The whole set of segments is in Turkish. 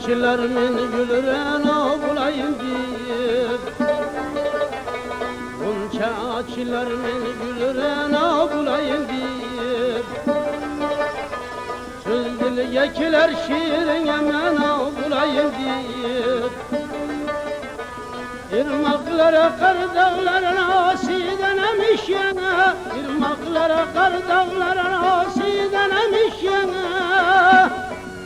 Bunçaçilarımın gülürene bulayım deyip, bunçaçilarımın gülürene bulayım deyip, söz dili yekiler şiirin hemen bulayım deyip, İrmaklara kar dağlarına asidenemiş yana, İrmaklara kar dağlarına asidenemiş yana.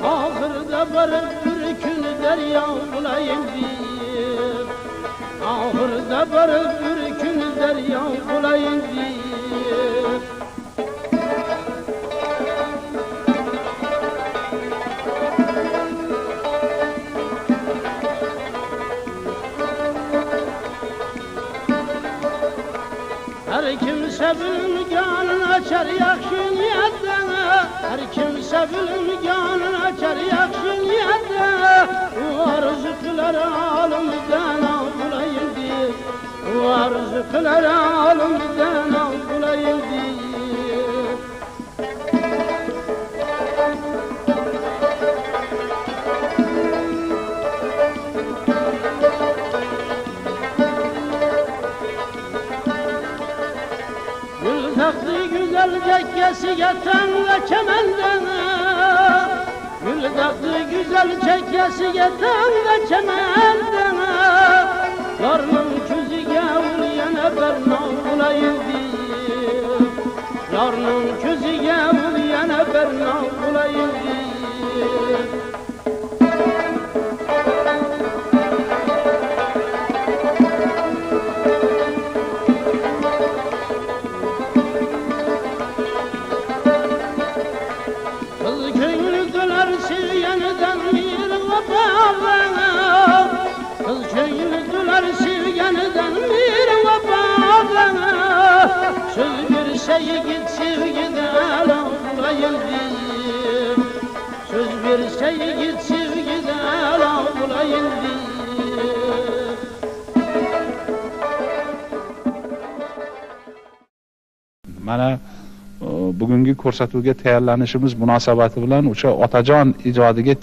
Ahırda barıp ürkünü derya bulayım deyip, ahırda barıp ürkünü derya bulayım deyip. Her kimse bülümganını açar yakşı niyetten, her kimse bülümganını açar yakşı niyetten. O rızıkları alımdan bulayım deyip, o rızıkları alımdan bulayım deyip. Gül taktı güzel cekkesi geten ve kemenden, gül taktı güzel cekkesi geten ve kemenden. Yarnın közü gavul yana berna bulayım deyip, yarnın közü gavul yana berna bulayım deyip. Kız köylü dolarsı yeniden bir vefalına, kız köylü dolarsı yeniden bir vefalına. Söz bir şey git sevgiden bulayım deyip, söz bir şey git sevgiden bulayım deyip. Mana bugungi ko'rsatuvga tayyorlanishimiz munosabati bilan o'sha Otajon ijodiga